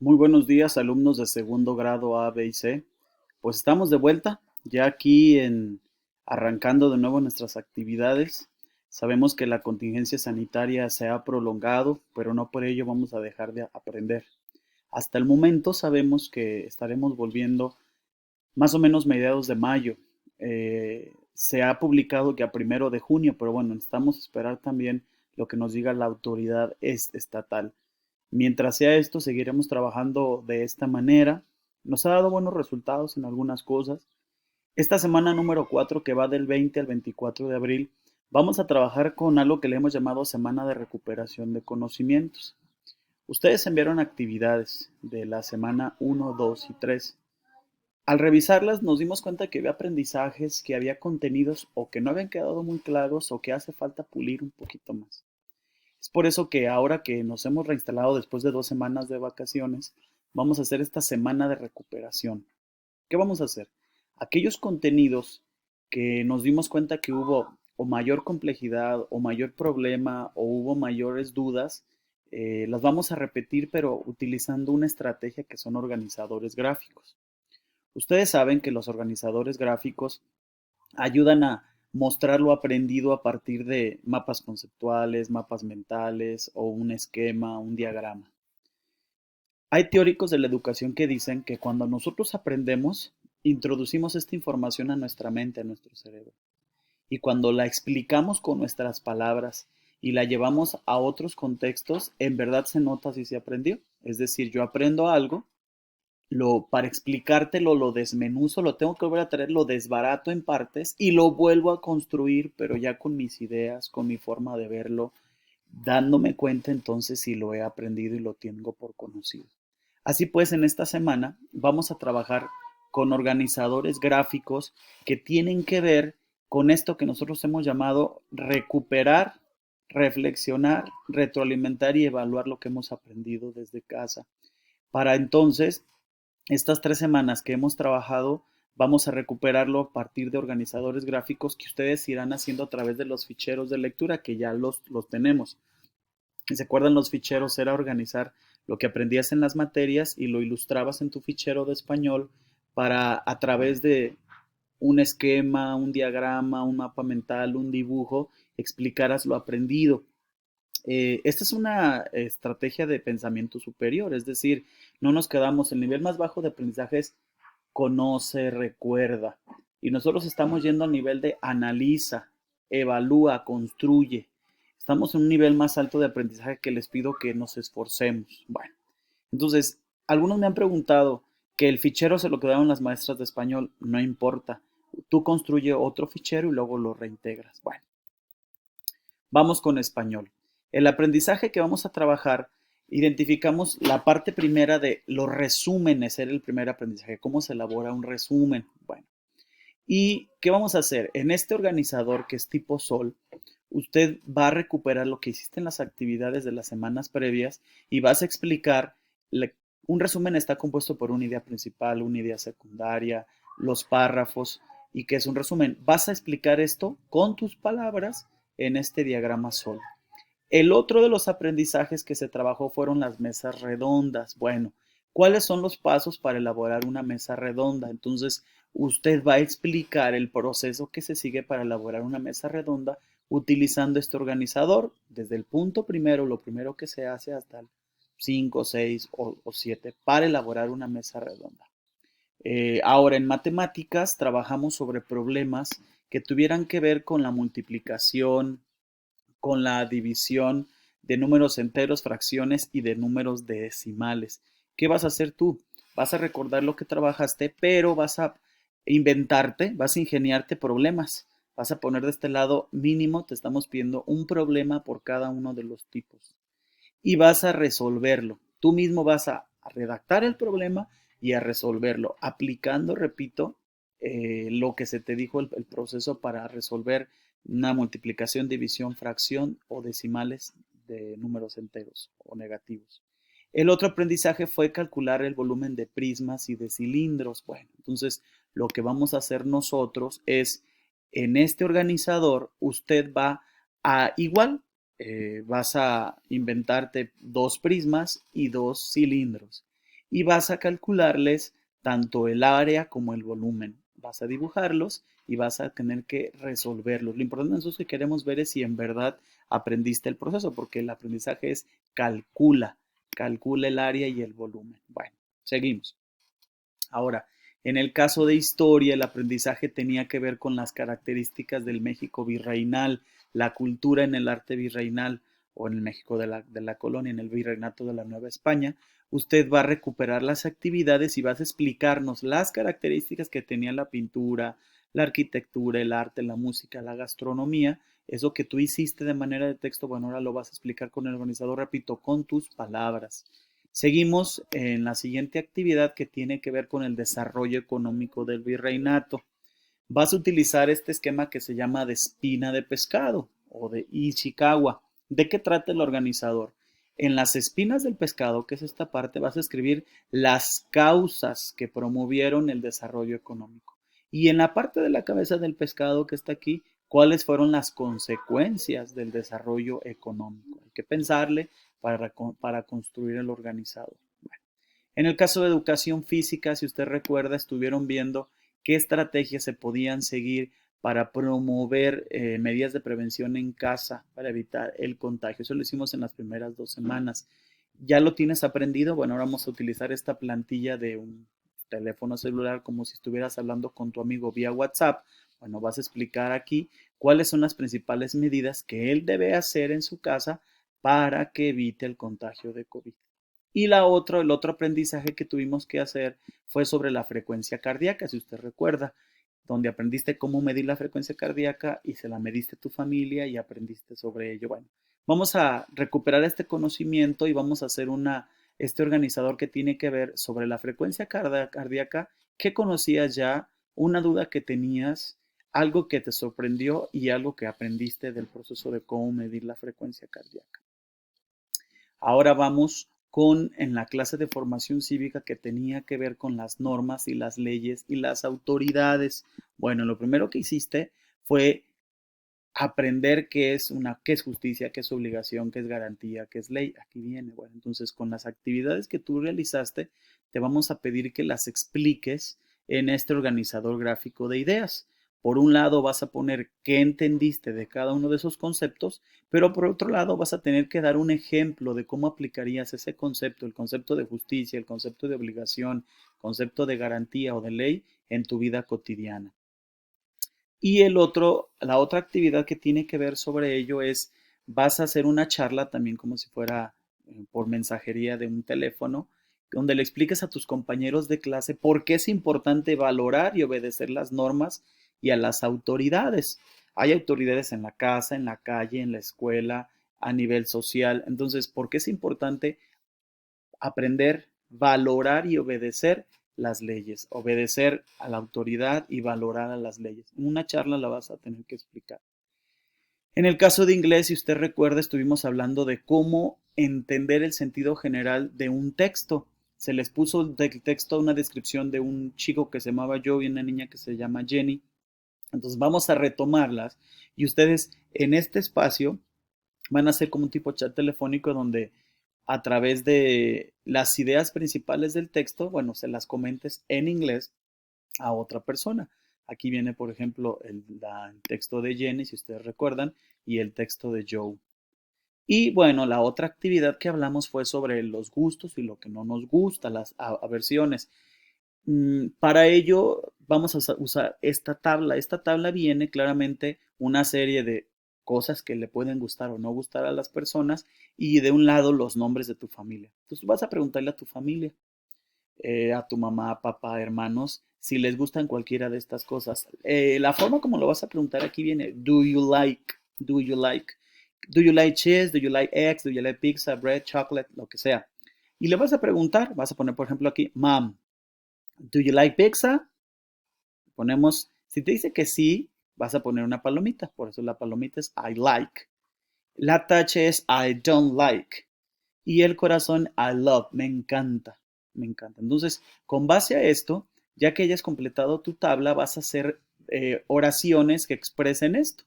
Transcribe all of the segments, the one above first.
Muy buenos días, alumnos de segundo grado A, B y C. Pues estamos de vuelta, ya aquí arrancando de nuevo nuestras actividades. Sabemos que la contingencia sanitaria se ha prolongado, pero no por ello vamos a dejar de aprender. Hasta el momento sabemos que estaremos volviendo más o menos mediados de mayo. Se ha publicado que a 1 de junio, pero bueno, necesitamos esperar también lo que nos diga la autoridad estatal. Mientras sea esto, seguiremos trabajando de esta manera. Nos ha dado buenos resultados en algunas cosas. Esta semana número 4, que va del 20 al 24 de abril, vamos a trabajar con algo que le hemos llamado Semana de Recuperación de Conocimientos. Ustedes enviaron actividades de la semana 1, 2 y 3. Al revisarlas nos dimos cuenta que había aprendizajes, que había contenidos o que no habían quedado muy claros o que hace falta pulir un poquito más. Es por eso que ahora que nos hemos reinstalado después de 2 semanas de vacaciones, vamos a hacer esta semana de recuperación. ¿Qué vamos a hacer? Aquellos contenidos que nos dimos cuenta que hubo o mayor complejidad o mayor problema o hubo mayores dudas, las vamos a repetir pero utilizando una estrategia que son organizadores gráficos. Ustedes saben que los organizadores gráficos ayudan a mostrar lo aprendido a partir de mapas conceptuales, mapas mentales o un esquema, un diagrama. Hay teóricos de la educación que dicen que cuando nosotros aprendemos, introducimos esta información a nuestra mente, a nuestro cerebro. Y cuando la explicamos con nuestras palabras y la llevamos a otros contextos, en verdad se nota si se aprendió. Es decir, yo aprendo algo, para explicártelo lo desmenuzo, lo tengo que volver a traer, lo desbarato en partes y lo vuelvo a construir, pero ya con mis ideas, con mi forma de verlo, dándome cuenta entonces si lo he aprendido y lo tengo por conocido. Así pues, en esta semana vamos a trabajar con organizadores gráficos que tienen que ver con esto que nosotros hemos llamado recuperar, reflexionar, retroalimentar y evaluar lo que hemos aprendido desde casa. Para entonces estas 3 semanas que hemos trabajado, vamos a recuperarlo a partir de organizadores gráficos que ustedes irán haciendo a través de los ficheros de lectura que ya los tenemos. ¿Se acuerdan los ficheros? Era organizar lo que aprendías en las materias y lo ilustrabas en tu fichero de español para a través de un esquema, un diagrama, un mapa mental, un dibujo, explicaras lo aprendido. Esta es una estrategia de pensamiento superior, es decir, no nos quedamos, el nivel más bajo de aprendizaje es conoce, recuerda, y nosotros estamos yendo al nivel de analiza, evalúa, construye. Estamos en un nivel más alto de aprendizaje que les pido que nos esforcemos. Bueno, entonces, algunos me han preguntado que el fichero se lo quedaron las maestras de español, no importa. Tú construye otro fichero y luego lo reintegras. Bueno, vamos con español. El aprendizaje que vamos a trabajar, identificamos la parte primera de los resúmenes, era el primer aprendizaje, cómo se elabora un resumen. Bueno, ¿y qué vamos a hacer? En este organizador que es tipo Sol, usted va a recuperar lo que hiciste en las actividades de las semanas previas y vas a explicar, un resumen está compuesto por una idea principal, una idea secundaria, los párrafos y que es un resumen. Vas a explicar esto con tus palabras en este diagrama Sol. El otro de los aprendizajes que se trabajó fueron las mesas redondas. Bueno, ¿cuáles son los pasos para elaborar una mesa redonda? Entonces, usted va a explicar el proceso que se sigue para elaborar una mesa redonda utilizando este organizador, desde el punto primero, lo primero que se hace hasta el 5, 6 o 7 para elaborar una mesa redonda. Ahora, en matemáticas trabajamos sobre problemas que tuvieran que ver con la multiplicación, con la división de números enteros, fracciones y de números decimales. ¿Qué vas a hacer tú? Vas a recordar lo que trabajaste, pero vas a inventarte, vas a ingeniarte problemas. Vas a poner de este lado mínimo, te estamos pidiendo un problema por cada uno de los tipos. Y vas a resolverlo. Tú mismo vas a redactar el problema y a resolverlo, aplicando, repito, lo que se te dijo el proceso para resolver una multiplicación, división, fracción o decimales de números enteros o negativos. El otro aprendizaje fue calcular el volumen de prismas y de cilindros. Bueno, entonces lo que vamos a hacer nosotros es, en este organizador, usted va a igual, vas a inventarte 2 prismas y 2 cilindros. y vas a calcularles tanto el área como el volumen. Vas a dibujarlos y vas a tener que resolverlos. Lo importante nosotros que queremos ver es si en verdad aprendiste el proceso, porque el aprendizaje es calcula el área y el volumen. Bueno, seguimos. Ahora, en el caso de historia, el aprendizaje tenía que ver con las características del México virreinal, la cultura en el arte virreinal o en el México de la colonia, en el virreinato de la Nueva España. Usted va a recuperar las actividades y vas a explicarnos las características que tenía la pintura, la arquitectura, el arte, la música, la gastronomía. Eso que tú hiciste de manera de texto, bueno, ahora lo vas a explicar con el organizador, repito, con tus palabras. Seguimos en la siguiente actividad que tiene que ver con el desarrollo económico del virreinato. Vas a utilizar este esquema que se llama de espina de pescado o de Ichikawa. ¿De qué trata el organizador? En las espinas del pescado, que es esta parte, vas a escribir las causas que promovieron el desarrollo económico. Y en la parte de la cabeza del pescado que está aquí, cuáles fueron las consecuencias del desarrollo económico. Hay que pensarle para construir el organizador. Bueno, en el caso de educación física, si usted recuerda, estuvieron viendo qué estrategias se podían seguir para promover medidas de prevención en casa para evitar el contagio. Eso lo hicimos en las primeras 2 semanas. ¿Ya lo tienes aprendido? Bueno, ahora vamos a utilizar esta plantilla de un teléfono celular como si estuvieras hablando con tu amigo vía WhatsApp. Bueno, vas a explicar aquí cuáles son las principales medidas que él debe hacer en su casa para que evite el contagio de COVID. Y el otro aprendizaje que tuvimos que hacer fue sobre la frecuencia cardíaca, si usted recuerda, donde aprendiste cómo medir la frecuencia cardíaca y se la mediste a tu familia y aprendiste sobre ello. Bueno, vamos a recuperar este conocimiento y vamos a hacer este organizador que tiene que ver sobre la frecuencia cardíaca, qué conocías ya, una duda que tenías, algo que te sorprendió y algo que aprendiste del proceso de cómo medir la frecuencia cardíaca. Ahora vamos en la clase de formación cívica que tenía que ver con las normas y las leyes y las autoridades. Bueno, lo primero que hiciste fue aprender qué es justicia, qué es obligación, qué es garantía, qué es ley. Aquí viene. Bueno, entonces con las actividades que tú realizaste, te vamos a pedir que las expliques en este organizador gráfico de ideas. Por un lado vas a poner qué entendiste de cada uno de esos conceptos, pero por otro lado vas a tener que dar un ejemplo de cómo aplicarías ese concepto, el concepto de justicia, el concepto de obligación, el concepto de garantía o de ley en tu vida cotidiana. Y la otra actividad que tiene que ver sobre ello es, vas a hacer una charla también como si fuera por mensajería de un teléfono, donde le expliques a tus compañeros de clase por qué es importante valorar y obedecer las normas y a las autoridades. Hay autoridades en la casa, en la calle, en la escuela, a nivel social. Entonces, ¿por qué es importante aprender, valorar y obedecer las leyes, obedecer a la autoridad y valorar a las leyes? En una charla la vas a tener que explicar. En el caso de inglés, si usted recuerda, estuvimos hablando de cómo entender el sentido general de un texto. Se les puso del texto una descripción de un chico que se llamaba Joe y una niña que se llama Jenny. Entonces vamos a retomarlas y ustedes en este espacio van a hacer como un tipo chat telefónico donde a través de las ideas principales del texto, bueno, se las comentes en inglés a otra persona. Aquí viene, por ejemplo, el texto de Jenny, si ustedes recuerdan, y el texto de Joe. Y bueno, la otra actividad que hablamos fue sobre los gustos y lo que no nos gusta, las aversiones. Para ello vamos a usar esta tabla. Esta tabla viene claramente una serie de cosas que le pueden gustar o no gustar a las personas y de un lado los nombres de tu familia. Entonces vas a preguntarle a tu familia, a tu mamá, papá, hermanos, si les gustan cualquiera de estas cosas. La forma como lo vas a preguntar aquí viene, do you like, do you like, do you like cheese, do you like eggs, do you like pizza, bread, chocolate, lo que sea. Y le vas a preguntar, vas a poner por ejemplo aquí, mom, do you like pizza? Ponemos, si te dice que sí, vas a poner una palomita, por eso la palomita es I like. La tache es I don't like. Y el corazón I love, me encanta, me encanta. Entonces, con base a esto, ya que hayas completado tu tabla, vas a hacer oraciones que expresen esto.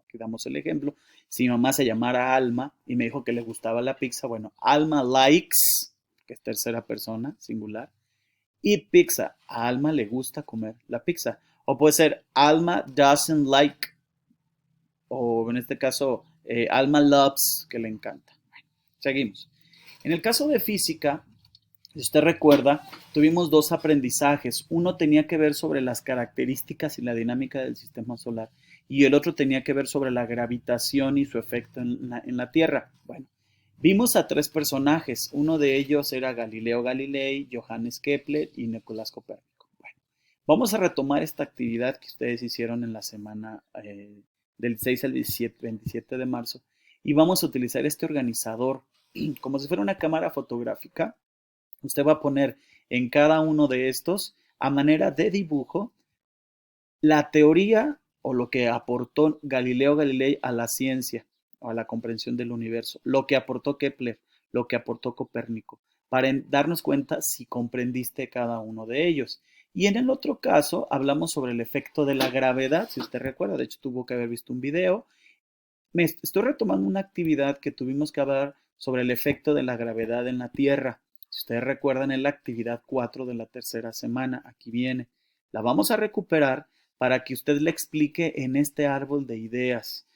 Aquí damos el ejemplo. Si mi mamá se llamara Alma y me dijo que le gustaba la pizza, bueno, Alma likes, que es tercera persona, singular. Eat pizza. A Alma le gusta comer la pizza. O puede ser Alma doesn't like, o en este caso, Alma loves, que le encanta. Bueno, seguimos. En el caso de física, si usted recuerda, tuvimos dos aprendizajes. Uno tenía que ver sobre las características y la dinámica del sistema solar y el otro tenía que ver sobre la gravitación y su efecto en la Tierra. Bueno, vimos a tres personajes. Uno de ellos era Galileo Galilei, Johannes Kepler y Nicolás Copérnico. Bueno, vamos a retomar esta actividad que ustedes hicieron en la semana del 6 al 27 de marzo y vamos a utilizar este organizador como si fuera una cámara fotográfica. Usted va a poner en cada uno de estos, a manera de dibujo, la teoría o lo que aportó Galileo Galilei a la ciencia o a la comprensión del universo, lo que aportó Kepler, lo que aportó Copérnico, para darnos cuenta si comprendiste cada uno de ellos. Y en el otro caso hablamos sobre el efecto de la gravedad, si usted recuerda, de hecho tuvo que haber visto un video. Estoy retomando una actividad que tuvimos que hablar sobre el efecto de la gravedad en la Tierra. Si ustedes recuerdan, en la actividad 4 de la tercera semana, aquí viene. La vamos a recuperar para que usted le explique en este árbol de ideas.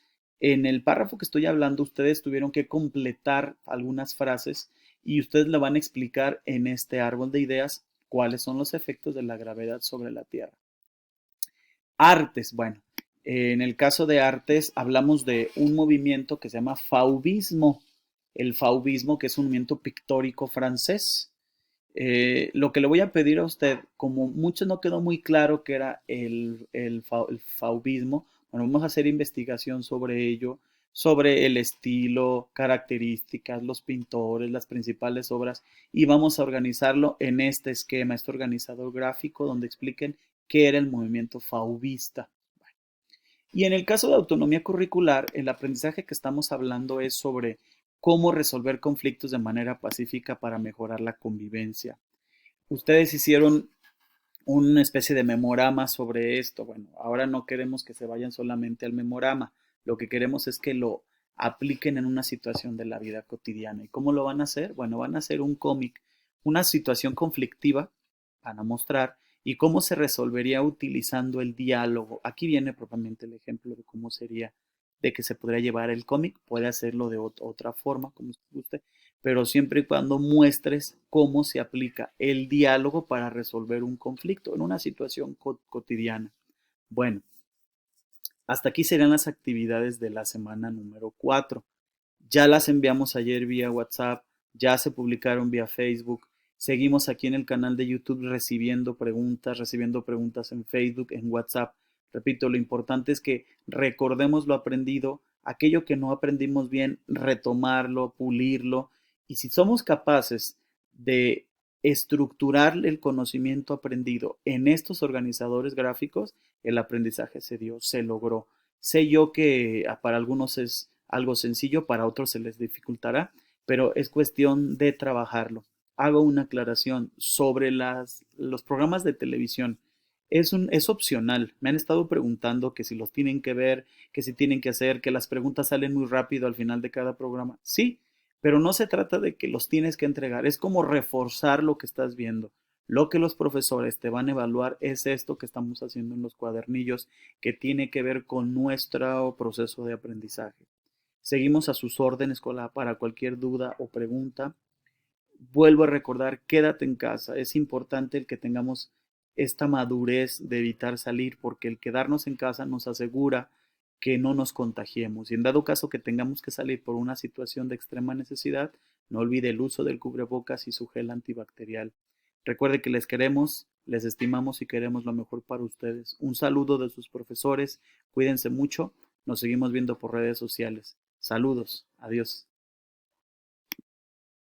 En el párrafo que estoy hablando, ustedes tuvieron que completar algunas frases y ustedes le van a explicar en este árbol de ideas cuáles son los efectos de la gravedad sobre la Tierra. Artes, bueno, en el caso de artes hablamos de un movimiento que se llama fauvismo. El fauvismo, que es un movimiento pictórico francés. Lo que le voy a pedir a usted, como mucho no quedó muy claro qué era el fauvismo, bueno, vamos a hacer investigación sobre ello, sobre el estilo, características, los pintores, las principales obras, y vamos a organizarlo en este esquema, este organizador gráfico, donde expliquen qué era el movimiento fauvista. Y en el caso de autonomía curricular, el aprendizaje que estamos hablando es sobre cómo resolver conflictos de manera pacífica para mejorar la convivencia. Ustedes hicieron una especie de memorama sobre esto. Bueno, ahora no queremos que se vayan solamente al memorama. Lo que queremos es que lo apliquen en una situación de la vida cotidiana. ¿Y cómo lo van a hacer? Bueno, van a hacer un cómic, una situación conflictiva, van a mostrar, y cómo se resolvería utilizando el diálogo. Aquí viene propiamente el ejemplo de cómo sería, de que se podría llevar el cómic. Puede hacerlo de otra forma, como usted guste, pero siempre y cuando muestres cómo se aplica el diálogo para resolver un conflicto en una situación cotidiana. Bueno, hasta aquí serían las actividades de la semana número 4. Ya las enviamos ayer vía WhatsApp, ya se publicaron vía Facebook. Seguimos aquí en el canal de YouTube recibiendo preguntas en Facebook, en WhatsApp. Repito, lo importante es que recordemos lo aprendido, aquello que no aprendimos bien, retomarlo, pulirlo. Y si somos capaces de estructurar el conocimiento aprendido en estos organizadores gráficos, el aprendizaje se dio, se logró. Sé yo que para algunos es algo sencillo, para otros se les dificultará, pero es cuestión de trabajarlo. Hago una aclaración sobre los programas de televisión. Es opcional. Me han estado preguntando que si los tienen que ver, que si tienen que hacer, que las preguntas salen muy rápido al final de cada programa. Sí, pero no se trata de que los tienes que entregar. Es como reforzar lo que estás viendo. Lo que los profesores te van a evaluar es esto que estamos haciendo en los cuadernillos, que tiene que ver con nuestro proceso de aprendizaje. Seguimos a sus órdenes para cualquier duda o pregunta. Vuelvo a recordar, quédate en casa. Es importante el que tengamos esta madurez de evitar salir, porque el quedarnos en casa nos asegura que no nos contagiemos. Y en dado caso que tengamos que salir por una situación de extrema necesidad, no olvide el uso del cubrebocas y su gel antibacterial. Recuerde que les queremos, les estimamos y queremos lo mejor para ustedes. Un saludo de sus profesores. Cuídense mucho. Nos seguimos viendo por redes sociales. Saludos. Adiós.